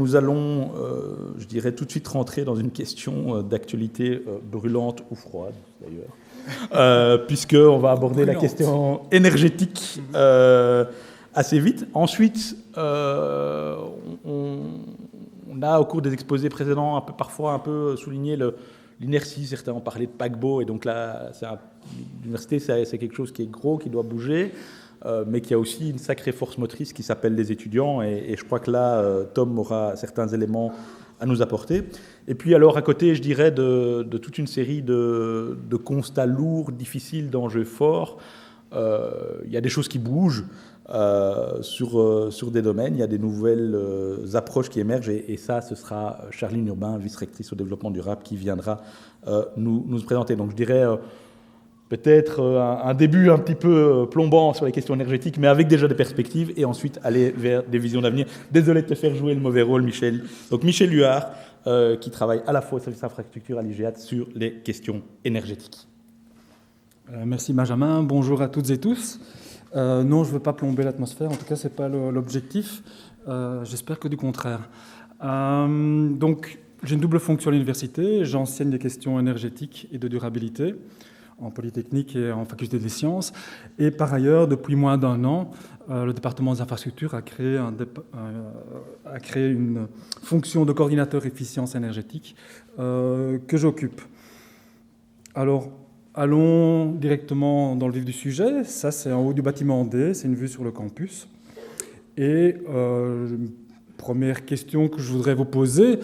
nous allons, je dirais, tout de suite rentrer dans une question d'actualité brûlante ou froide, d'ailleurs, puisqu'on va aborder la question énergétique assez vite. Ensuite, on a, au cours des exposés précédents, parfois un peu souligné l'inertie. Certains ont parlé de paquebot, et donc là, l'université, c'est quelque chose qui est gros, qui doit bouger, mais qui a aussi une sacrée force motrice qui s'appelle les étudiants, et je crois que là, Tom aura certains éléments à nous apporter. Et puis alors, à côté, je dirais, de toute une série de constats lourds, difficiles, d'enjeux forts, il y a des choses qui bougent sur des domaines, il y a des nouvelles approches qui émergent, et ça, ce sera Charline Urbain, vice-rectrice au développement durable, qui viendra nous présenter. Donc je dirais peut-être un début un petit peu plombant sur les questions énergétiques, mais avec déjà des perspectives, et ensuite aller vers des visions d'avenir. Désolé de te faire jouer le mauvais rôle, Michel. Donc Michel Huard, qui travaille à la fois au service infrastructure à l'IGEAD sur les questions énergétiques. Merci Benjamin, bonjour à toutes et tous. Non, je ne veux pas plomber l'atmosphère, en tout cas ce n'est pas l'objectif, j'espère que du contraire. Donc j'ai une double fonction à l'université, j'enseigne les questions énergétiques et de durabilité en Polytechnique et en Faculté des Sciences, et par ailleurs, depuis moins d'un an, le département des infrastructures a créé une fonction de coordinateur efficience énergétique que j'occupe. Alors, allons directement dans le vif du sujet. Ça, c'est en haut du bâtiment D, c'est une vue sur le campus. Et première question que je voudrais vous poser,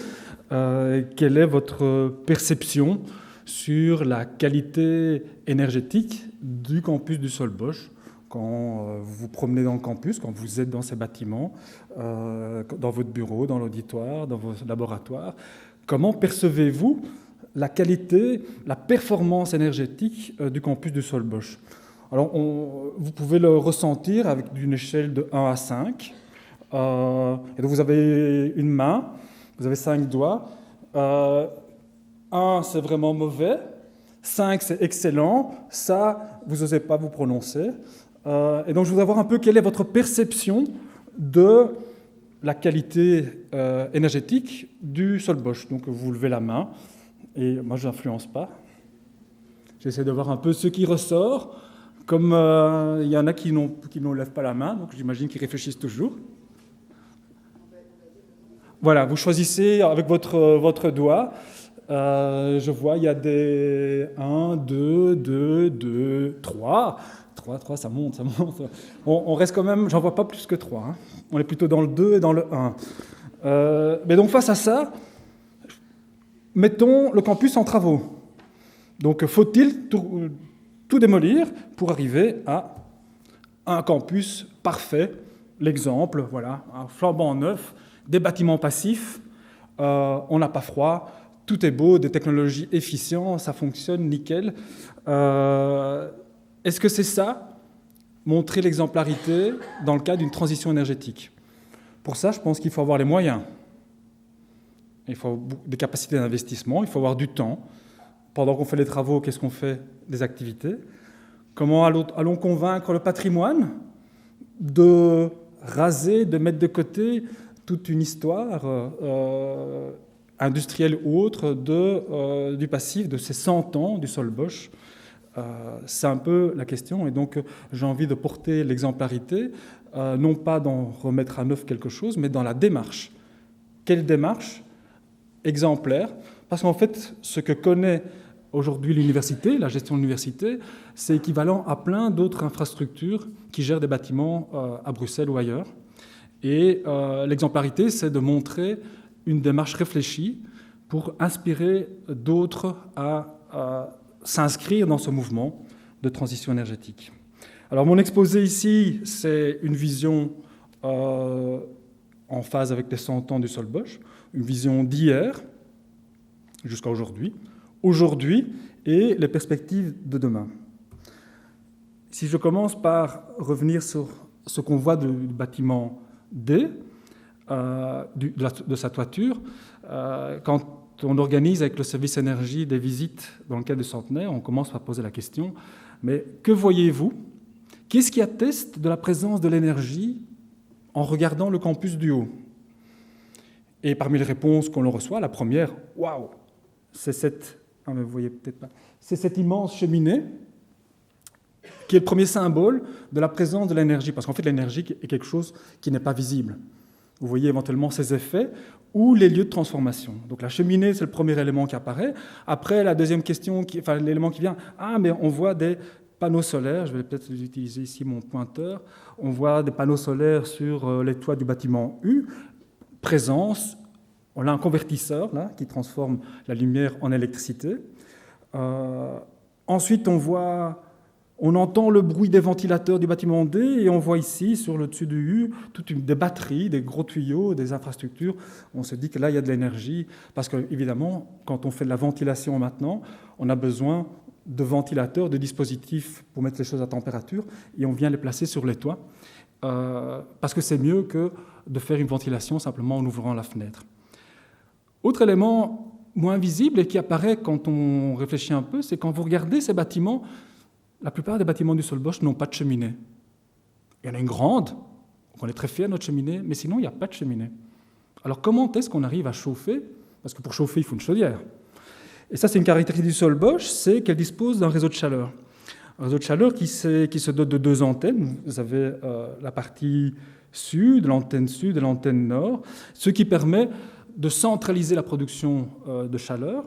quelle est votre perception sur la qualité énergétique du campus du Soll-Bosch quand vous vous promenez dans le campus, quand vous êtes dans ces bâtiments, dans votre bureau, dans l'auditoire, dans vos laboratoires? Comment percevez-vous la qualité, la performance énergétique du campus du Soll-Bosch? Alors, vous pouvez le ressentir avec une échelle de 1 à 5. Et donc, vous avez une main, vous avez 5 doigts. 1, c'est vraiment mauvais. 5, c'est excellent. Ça, vous n'osez pas vous prononcer. Et donc, je voudrais voir un peu quelle est votre perception de la qualité énergétique du Soll-Bosch. Donc, vous levez la main. Et moi, je n'influence pas. J'essaie de voir un peu ce qui ressort. Comme il y en a qui ne lèvent pas la main, donc j'imagine qu'ils réfléchissent toujours. Voilà, vous choisissez avec votre doigt. Je vois, il y a des 1, 2, 2, 2, 3. 3, ça monte. On reste quand même, j'en vois pas plus que 3. Hein. On est plutôt dans le 2 et dans le 1. Mais donc, face à ça, mettons le campus en travaux. Donc, faut-il tout démolir pour arriver à un campus parfait? L'exemple, voilà, un flambant neuf, des bâtiments passifs, on n'a pas froid, tout est beau, des technologies efficientes, ça fonctionne nickel. Est-ce que c'est ça, montrer l'exemplarité dans le cadre d'une transition énergétique? Pour ça, je pense qu'il faut avoir les moyens. Il faut des capacités d'investissement, il faut avoir du temps. Pendant qu'on fait les travaux, qu'est-ce qu'on fait? Des activités. Comment allons convaincre le patrimoine de raser, de mettre de côté toute une histoire industrielle ou autre du passif, de ces 100 ans du Soll-Bosch? C'est un peu la question. Et donc, j'ai envie de porter l'exemplarité, non pas d'en remettre à neuf quelque chose, mais dans la démarche. Quelle démarche exemplaire? Parce qu'en fait, ce que connaît aujourd'hui l'université, la gestion de l'université, c'est équivalent à plein d'autres infrastructures qui gèrent des bâtiments à Bruxelles ou ailleurs. Et l'exemplarité, c'est de montrer une démarche réfléchie pour inspirer d'autres à s'inscrire dans ce mouvement de transition énergétique. Alors, mon exposé ici, c'est une vision en phase avec les 100 ans du Soll-Bosch, une vision d'hier jusqu'à aujourd'hui et les perspectives de demain. Si je commence par revenir sur ce qu'on voit du bâtiment D, de sa toiture, quand on organise avec le service énergie des visites dans le cadre du centenaire, on commence par poser la question, mais que voyez-vous? Qu'est-ce qui atteste de la présence de l'énergie en regardant le campus du haut? Et parmi les réponses qu'on reçoit, la première, waouh, c'est mais vous voyez peut-être pas, c'est cette immense cheminée qui est le premier symbole de la présence de l'énergie, parce qu'en fait l'énergie est quelque chose qui n'est pas visible. Vous voyez éventuellement ses effets ou les lieux de transformation. Donc la cheminée, c'est le premier élément qui apparaît. Après, la deuxième question, l'élément qui vient, mais on voit des panneaux solaires, je vais peut-être utiliser ici mon pointeur, on voit des panneaux solaires sur les toits du bâtiment U, présence, on a un convertisseur là, qui transforme la lumière en électricité. Ensuite, on entend le bruit des ventilateurs du bâtiment D et on voit ici, sur le dessus du U, des batteries, des gros tuyaux, des infrastructures. On se dit que là, il y a de l'énergie, parce qu'évidemment, quand on fait de la ventilation maintenant, on a besoin de ventilateurs, de dispositifs pour mettre les choses à température, et on vient les placer sur les toits, parce que c'est mieux que de faire une ventilation simplement en ouvrant la fenêtre. Autre élément moins visible et qui apparaît quand on réfléchit un peu, c'est quand vous regardez ces bâtiments, la plupart des bâtiments du Solbosch n'ont pas de cheminée. Il y en a une grande, on est très fiers de notre cheminée, mais sinon il n'y a pas de cheminée. Alors comment est-ce qu'on arrive à chauffer? Parce que pour chauffer, il faut une chaudière. Et ça, c'est une caractéristique du Solbosch, c'est qu'elle dispose d'un réseau de chaleur. Un réseau de chaleur qui se dote de 2 antennes. Vous avez la partie sud et l'antenne nord, ce qui permet de centraliser la production de chaleur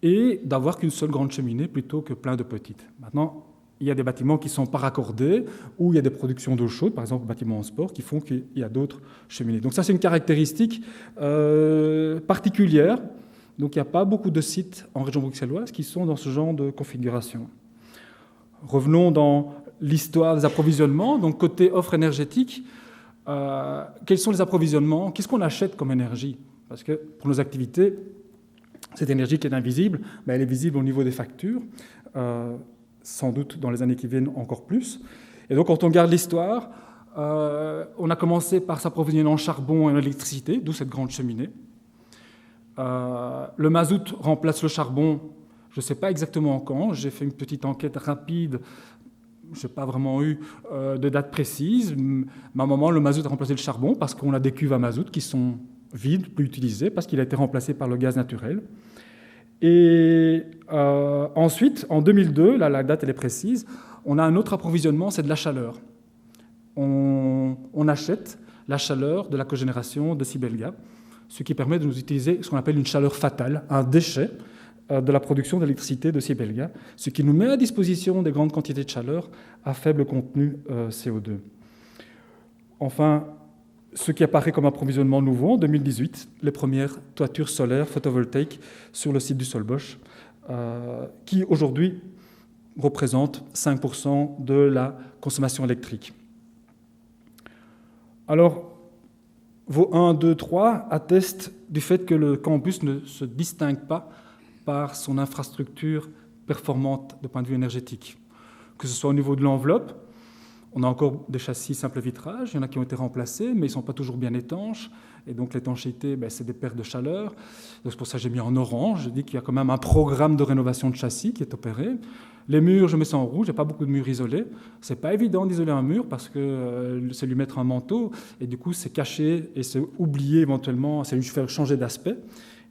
et d'avoir qu'une seule grande cheminée plutôt que plein de petites. Maintenant, il y a des bâtiments qui ne sont pas raccordés, où il y a des productions d'eau chaude, par exemple bâtiments en sport, qui font qu'il y a d'autres cheminées. Donc ça, c'est une caractéristique particulière. Donc il n'y a pas beaucoup de sites en région bruxelloise qui sont dans ce genre de configuration. Revenons dans l'histoire des approvisionnements. Donc côté offre énergétique, quels sont les approvisionnements? Qu'est-ce qu'on achète comme énergie? Parce que pour nos activités, cette énergie qui est invisible, elle est visible au niveau des factures, sans doute dans les années qui viennent encore plus. Et donc quand on regarde l'histoire, on a commencé par s'approvisionner en charbon et en électricité, d'où cette grande cheminée. Le mazout remplace le charbon, je ne sais pas exactement quand, j'ai fait une petite enquête rapide, je n'ai pas vraiment eu de date précise, mais à un moment le mazout a remplacé le charbon parce qu'on a des cuves à mazout qui sont vides, plus utilisées, parce qu'il a été remplacé par le gaz naturel. Et ensuite, en 2002, là, la date elle est précise, on a un autre approvisionnement, c'est de la chaleur. On achète la chaleur de la cogénération de Sibelga, ce qui permet de nous utiliser ce qu'on appelle une chaleur fatale, un déchet de la production d'électricité de Sibelga, ce qui nous met à disposition des grandes quantités de chaleur à faible contenu CO2. Enfin, ce qui apparaît comme approvisionnement nouveau en 2018, les premières toitures solaires photovoltaïques sur le site du Solbosch, qui aujourd'hui représentent 5% de la consommation électrique. Alors, vos 1, 2, 3 attestent du fait que le campus ne se distingue pas par son infrastructure performante de point de vue énergétique. Que ce soit au niveau de l'enveloppe, on a encore des châssis simple vitrage, il y en a qui ont été remplacés, mais ils ne sont pas toujours bien étanches. Et donc l'étanchéité, c'est des pertes de chaleur. Donc c'est pour ça que j'ai mis en orange. Je dis qu'il y a quand même un programme de rénovation de châssis qui est opéré. Les murs, je mets ça en rouge, il n'y a pas beaucoup de murs isolés. Ce n'est pas évident d'isoler un mur parce que c'est lui mettre un manteau. Et du coup, c'est caché et c'est oublié éventuellement, c'est lui faire changer d'aspect.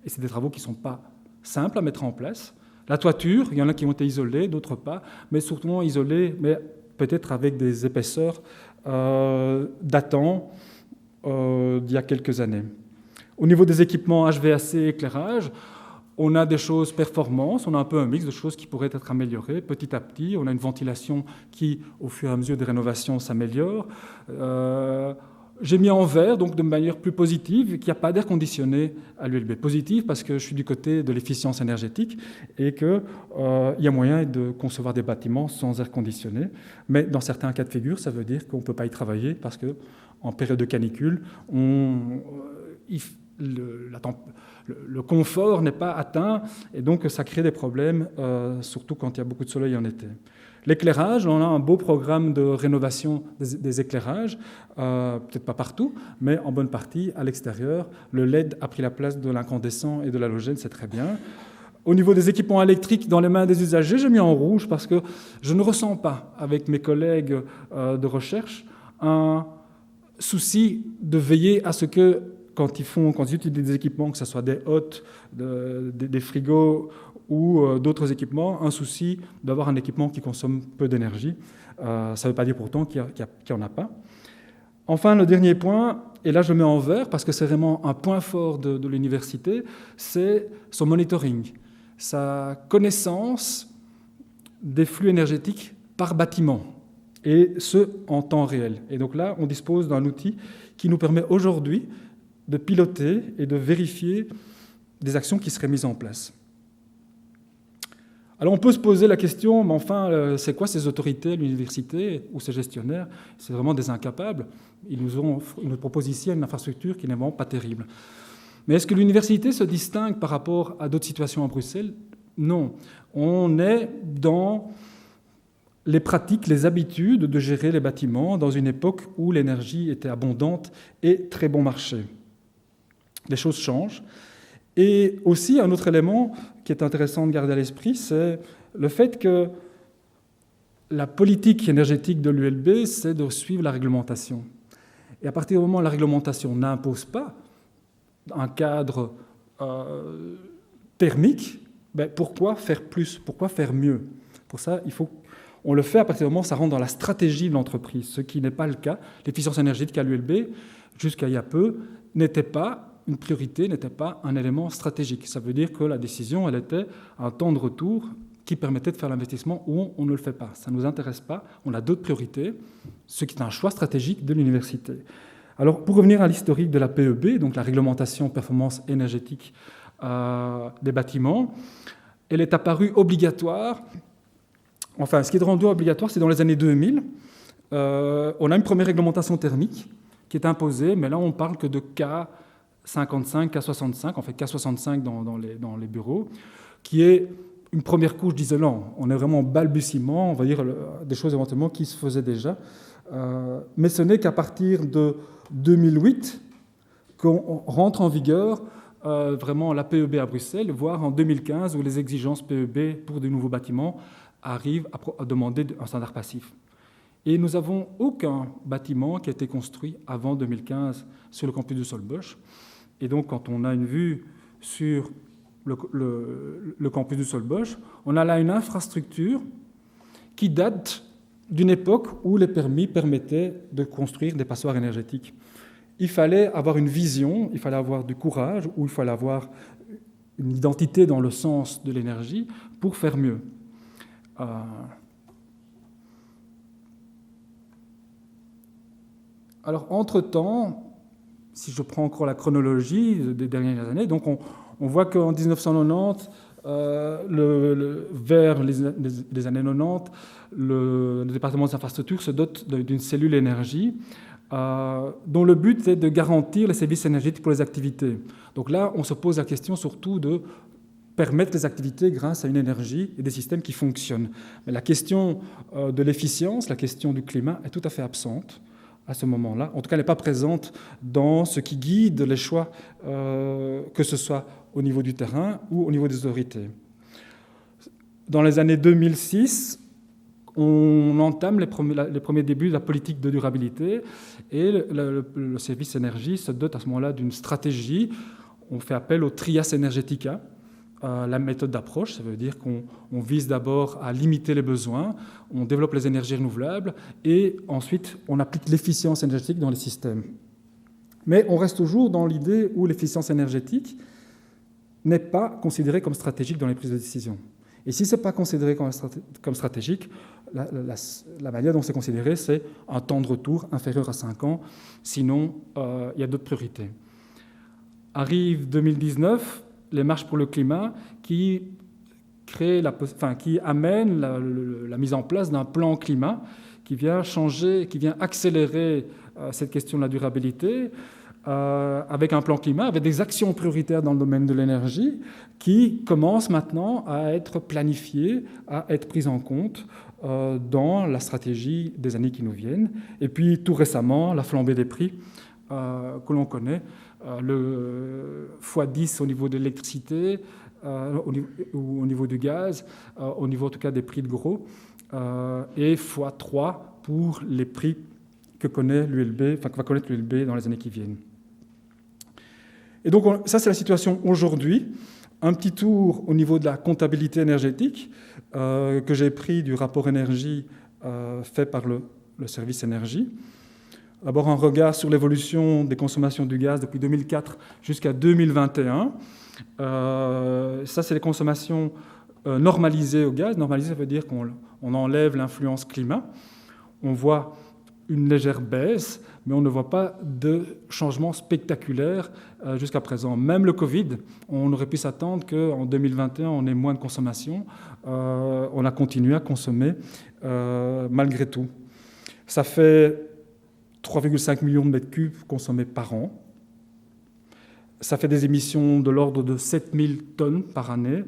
Et c'est des travaux qui ne sont pas simples à mettre en place. La toiture, il y en a qui ont été isolés, d'autres pas, mais surtout isolés, mais peut-être avec des épaisseurs datant d'il y a quelques années. Au niveau des équipements HVAC éclairage, on a des choses performances, on a un peu un mix de choses qui pourraient être améliorées petit à petit. On a une ventilation qui, au fur et à mesure des rénovations, s'améliore. J'ai mis en vert, donc de manière plus positive, qu'il n'y a pas d'air conditionné à l'ULB. Positive parce que je suis du côté de l'efficience énergétique et qu'il y a moyen de concevoir des bâtiments sans air conditionné. Mais dans certains cas de figure, ça veut dire qu'on ne peut pas y travailler parce qu'en période de canicule, le confort n'est pas atteint et donc ça crée des problèmes, surtout quand il y a beaucoup de soleil en été. L'éclairage, on a un beau programme de rénovation des éclairages, peut-être pas partout, mais en bonne partie à l'extérieur. Le LED a pris la place de l'incandescent et de l'halogène, c'est très bien. Au niveau des équipements électriques dans les mains des usagers, j'ai mis en rouge parce que je ne ressens pas, avec mes collègues de recherche, un souci de veiller à ce que quand ils utilisent des équipements, que ce soit des hottes, des frigos ou d'autres équipements, un souci d'avoir un équipement qui consomme peu d'énergie. Ça ne veut pas dire pourtant qu'il n'y en a pas. Enfin, le dernier point, et là je le mets en vert parce que c'est vraiment un point fort de l'université, c'est son monitoring, sa connaissance des flux énergétiques par bâtiment, et ce, en temps réel. Et donc là, on dispose d'un outil qui nous permet aujourd'hui de piloter et de vérifier des actions qui seraient mises en place. Alors on peut se poser la question, mais enfin, c'est quoi ces autorités, l'université ou ces gestionnaires? C'est vraiment des incapables. Ils nous proposent ici une infrastructure qui n'est vraiment pas terrible. Mais est-ce que l'université se distingue par rapport à d'autres situations à Bruxelles? Non. On est dans les pratiques, les habitudes de gérer les bâtiments dans une époque où l'énergie était abondante et très bon marché. Les choses changent. Et aussi, un autre élément qui est intéressant de garder à l'esprit, c'est le fait que la politique énergétique de l'ULB, c'est de suivre la réglementation. Et à partir du moment où la réglementation n'impose pas un cadre thermique, pourquoi faire plus? Pourquoi faire mieux? Pour ça, on le fait à partir du moment où ça rentre dans la stratégie de l'entreprise, ce qui n'est pas le cas. L'efficience énergétique à l'ULB, jusqu'à il y a peu, n'était pas une priorité, n'était pas un élément stratégique. Ça veut dire que la décision, elle était un temps de retour qui permettait de faire l'investissement ou on ne le fait pas. Ça ne nous intéresse pas, on a d'autres priorités, ce qui est un choix stratégique de l'université. Alors, pour revenir à l'historique de la PEB, donc la réglementation performance énergétique des bâtiments, elle est apparue obligatoire. Enfin, ce qui est rendu obligatoire, c'est dans les années 2000. On a une première réglementation thermique qui est imposée, mais là, on ne parle que de K55, K65, en fait K65 dans les bureaux, qui est une première couche d'isolant. On est vraiment en balbutiement, on va dire des choses éventuellement qui se faisaient déjà. Mais ce n'est qu'à partir de 2008 qu'on rentre en vigueur vraiment la PEB à Bruxelles, voire en 2015 où les exigences PEB pour de nouveaux bâtiments arrivent à demander un standard passif. Et nous n'avons aucun bâtiment qui a été construit avant 2015 sur le campus de Solbosch. Et donc, quand on a une vue sur le campus de Solbosch, on a là une infrastructure qui date d'une époque où les permis permettaient de construire des passoires énergétiques. Il fallait avoir une vision, il fallait avoir du courage, ou il fallait avoir une identité dans le sens de l'énergie pour faire mieux. Alors, entre-temps, si je prends encore la chronologie des dernières années, donc on voit qu'en 1990, vers les années 90, le département des infrastructures se dote d'une cellule énergie dont le but est de garantir les services énergétiques pour les activités. Donc là, on se pose la question surtout de permettre les activités grâce à une énergie et des systèmes qui fonctionnent. Mais la question de l'efficience, la question du climat est tout à fait absente à ce moment-là. En tout cas, elle n'est pas présente dans ce qui guide les choix, que ce soit au niveau du terrain ou au niveau des autorités. Dans les années 2006, on entame les premiers débuts de la politique de durabilité et le service énergie se dote à ce moment-là d'une stratégie. On fait appel au trias energetica, la méthode d'approche. Ça veut dire qu'on vise d'abord à limiter les besoins, on développe les énergies renouvelables et ensuite on applique l'efficience énergétique dans les systèmes. Mais on reste toujours dans l'idée où l'efficience énergétique n'est pas considérée comme stratégique dans les prises de décision. Et si ce n'est pas considéré comme stratégique, la manière dont c'est considéré, c'est un temps de retour inférieur à 5 ans. Sinon, il y a d'autres priorités. Arrive 2019, les marches pour le climat qui amènent la mise en place d'un plan climat qui vient accélérer cette question de la durabilité, avec un plan climat, avec des actions prioritaires dans le domaine de l'énergie qui commencent maintenant à être planifiées, à être prises en compte dans la stratégie des années qui nous viennent. Et puis tout récemment, la flambée des prix que l'on connaît, le x10 au niveau de l'électricité, au niveau du gaz, au niveau en tout cas des prix de gros, et x3 pour les prix que va connaître l'ULB dans les années qui viennent. Et donc, ça, c'est la situation aujourd'hui. Un petit tour au niveau de la comptabilité énergétique que j'ai pris du rapport énergie fait par le service énergie. D'abord, un regard sur l'évolution des consommations du gaz depuis 2004 jusqu'à 2021. Ça, c'est les consommations normalisées au gaz. Normalisées, ça veut dire qu'on enlève l'influence climat. On voit une légère baisse, mais on ne voit pas de changement spectaculaire jusqu'à présent. Même le Covid, on aurait pu s'attendre qu'en 2021, on ait moins de consommation. On a continué à consommer malgré tout. Ça fait 3,5 millions de mètres cubes consommés par an. Ça fait des émissions de l'ordre de 7000 tonnes par année.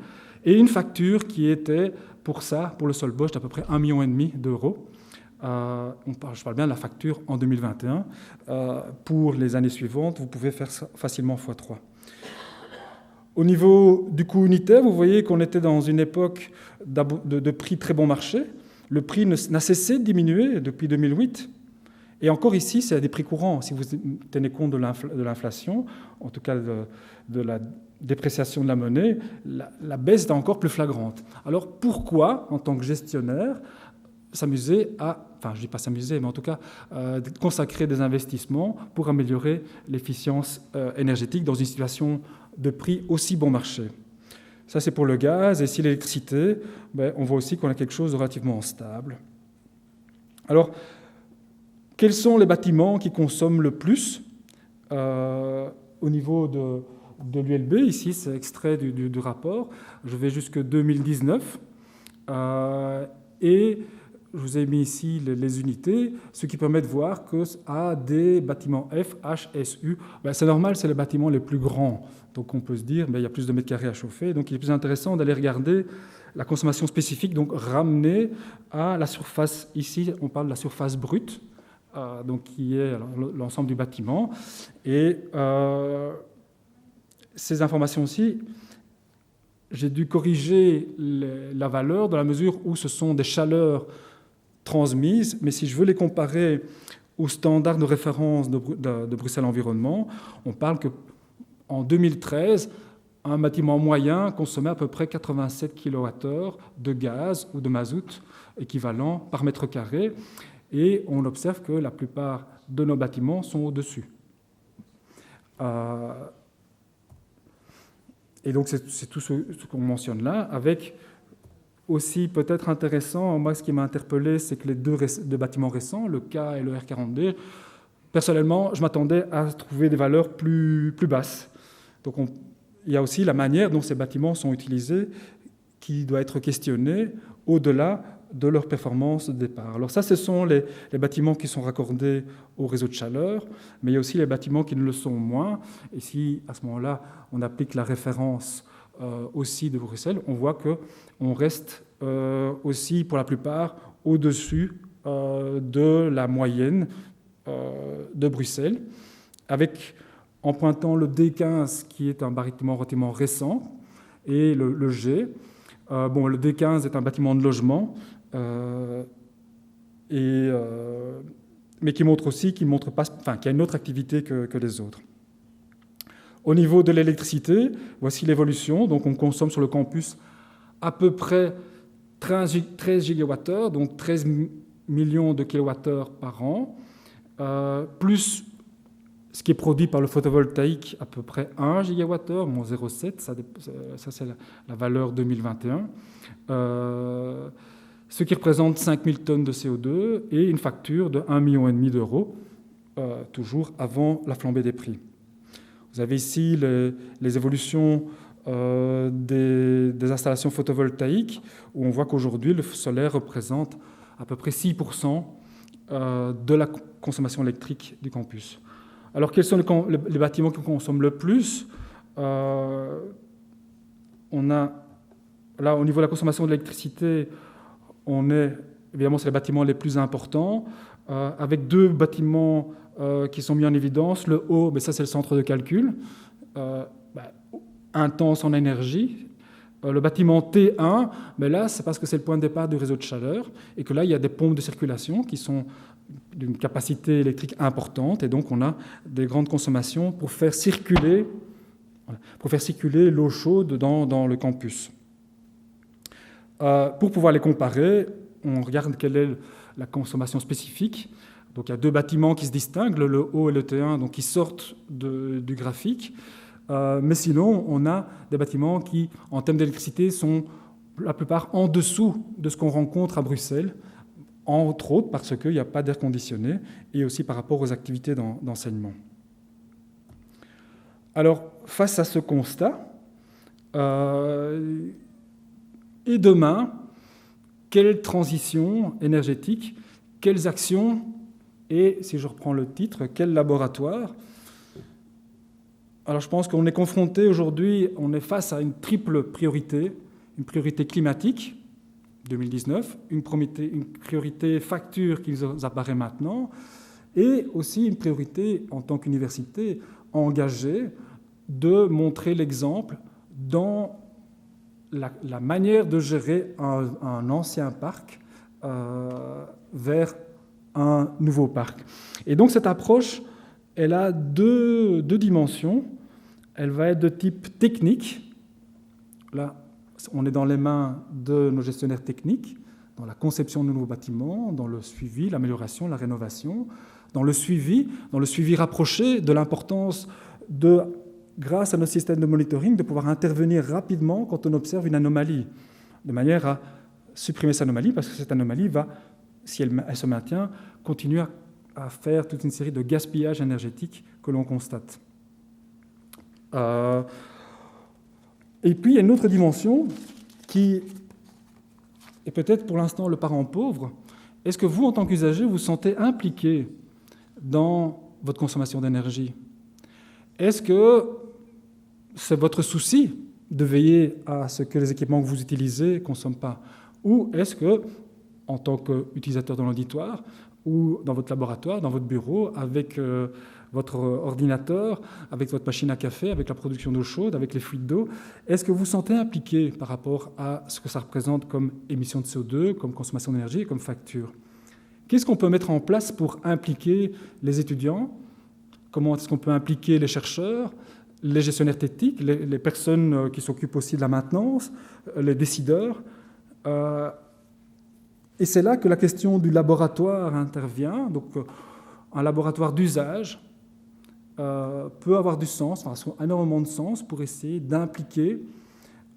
Et une facture qui était, pour ça, pour le seul Bosch, d'à peu près 1,5 million d'euros. Je parle bien de la facture en 2021. Pour les années suivantes, vous pouvez faire facilement x3. Au niveau du coût unitaire, vous voyez qu'on était dans une époque de prix très bon marché. Le prix n'a cessé de diminuer depuis 2008. Et encore ici, c'est à des prix courants. Si vous tenez compte de l'inflation, en tout cas de la dépréciation de la monnaie, la baisse est encore plus flagrante. Alors pourquoi, en tant que gestionnaire, s'amuser je ne dis pas s'amuser, mais en tout cas consacrer des investissements pour améliorer l'efficience énergétique dans une situation de prix aussi bon marché? Ça, c'est pour le gaz. Et ici, l'électricité, on voit aussi qu'on a quelque chose de relativement stable. Alors, quels sont les bâtiments qui consomment le plus au niveau de l'ULB? Ici, c'est extrait du rapport. Je vais jusqu'en 2019. Et je vous ai mis ici les unités, ce qui permet de voir que des bâtiments F, H, S, U, c'est normal, c'est les bâtiments les plus grands. Donc on peut se dire, il y a plus de mètres carrés à chauffer. Donc il est plus intéressant d'aller regarder la consommation spécifique, donc ramenée à la surface. Ici, on parle de la surface brute, donc qui est l'ensemble du bâtiment. Et ces informations aussi, j'ai dû corriger la valeur dans la mesure où ce sont des chaleurs transmises, mais si je veux les comparer aux standards de référence de Bruxelles Environnement, on parle qu'en 2013, un bâtiment moyen consommait à peu près 87 kWh de gaz ou de mazout équivalent par mètre carré, et on observe que la plupart de nos bâtiments sont au-dessus. Et donc c'est tout ce qu'on mentionne là, avec aussi peut-être intéressant, moi ce qui m'a interpellé, c'est que les deux bâtiments récents, le K et le R42, personnellement, je m'attendais à trouver des valeurs plus basses. Donc il y a aussi la manière dont ces bâtiments sont utilisés qui doit être questionnée au-delà de leur performance de départ. Alors ça, ce sont les bâtiments qui sont raccordés au réseau de chaleur, mais il y a aussi les bâtiments qui ne le sont moins. Et si, à ce moment-là, on applique la référence aussi de Bruxelles, on voit qu'on reste aussi, pour la plupart, au-dessus de la moyenne de Bruxelles, avec, en pointant le D15, qui est un bâtiment relativement récent, et le G. Le D15 est un bâtiment de logement, mais qui montre aussi qu'il y a une autre activité que les autres. Au niveau de l'électricité, voici l'évolution. Donc on consomme sur le campus à peu près 13 gigawattheures, donc 13 millions de kilowattheures par an, plus ce qui est produit par le photovoltaïque, à peu près 1 gigawattheure, moins 0,7, ça c'est la valeur 2021, ce qui représente 5000 tonnes de CO2 et une facture de 1,5 million d'euros, toujours avant la flambée des prix. Vous avez ici les évolutions des installations photovoltaïques, où on voit qu'aujourd'hui, le solaire représente à peu près 6% de la consommation électrique du campus. Alors, quels sont les bâtiments qui consomment le plus? On a, là, au niveau de la consommation d'électricité, évidemment, c'est les bâtiments les plus importants, avec deux bâtiments qui sont mis en évidence. Le haut, ça c'est le centre de calcul, intense en énergie. Le bâtiment T1, là c'est parce que c'est le point de départ du réseau de chaleur et que là il y a des pompes de circulation qui sont d'une capacité électrique importante et donc on a des grandes consommations pour faire circuler pour faire circuler l'eau chaude dans le campus. Pour pouvoir les comparer, on regarde quelle est la consommation spécifique. Donc il y a deux bâtiments qui se distinguent, le O et le T1, donc qui sortent du graphique. Mais sinon, on a des bâtiments qui, en termes d'électricité, sont la plupart en dessous de ce qu'on rencontre à Bruxelles, entre autres parce qu'il n'y a pas d'air conditionné et aussi par rapport aux activités d'enseignement. Alors, face à ce constat, et demain, quelle transition énergétique, quelles actions et, si je reprends le titre, quel laboratoire? Alors je pense qu'on est confronté aujourd'hui, on est face à une triple priorité, une priorité climatique, 2019, une priorité facture qui nous apparaît maintenant, et aussi une priorité en tant qu'université engagée de montrer l'exemple dans la manière de gérer un ancien parc vers un nouveau parc. Et donc cette approche, elle a deux dimensions. Elle va être de type technique. Là, on est dans les mains de nos gestionnaires techniques, dans la conception de nouveaux bâtiments, dans le suivi, l'amélioration, la rénovation, dans le suivi rapproché de l'importance de, grâce à nos systèmes de monitoring, de pouvoir intervenir rapidement quand on observe une anomalie, de manière à supprimer cette anomalie, parce que cette anomalie va, si elle se maintient, continuer à faire toute une série de gaspillages énergétiques que l'on constate. Et puis, il y a une autre dimension qui est peut-être pour l'instant le parent pauvre. Est-ce que vous, en tant qu'usager, vous sentez impliqué dans votre consommation d'énergie? Est-ce que c'est votre souci de veiller à ce que les équipements que vous utilisez ne consomment pas? Ou est-ce que, en tant qu'utilisateur dans l'auditoire, ou dans votre laboratoire, dans votre bureau, avec votre ordinateur, avec votre machine à café, avec la production d'eau chaude, avec les fuites d'eau, est-ce que vous vous sentez impliqué par rapport à ce que ça représente comme émission de CO2, comme consommation d'énergie et comme facture? Qu'est-ce qu'on peut mettre en place pour impliquer les étudiants? Comment est-ce qu'on peut impliquer les chercheurs, les gestionnaires techniques, les personnes qui s'occupent aussi de la maintenance, les décideurs? Et c'est là que la question du laboratoire intervient. Donc, un laboratoire d'usage peut avoir du sens, enfin, énormément de sens pour essayer d'impliquer,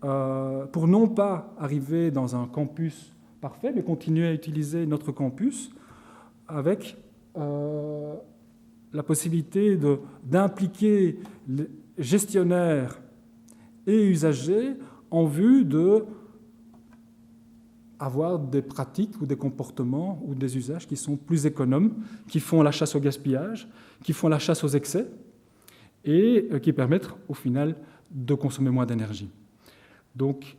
pour non pas arriver dans un campus parfait, mais continuer à utiliser notre campus avec la possibilité d'impliquer les gestionnaires et usagers en vue de avoir des pratiques ou des comportements ou des usages qui sont plus économes, qui font la chasse au gaspillage, qui font la chasse aux excès et qui permettent au final de consommer moins d'énergie. Donc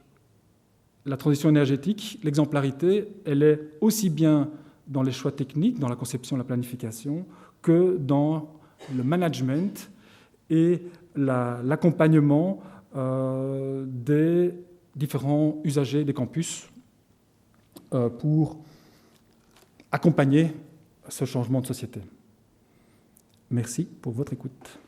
la transition énergétique, l'exemplarité, elle est aussi bien dans les choix techniques, dans la conception et la planification, que dans le management et l'accompagnement des différents usagers des campus pour accompagner ce changement de société. Merci pour votre écoute.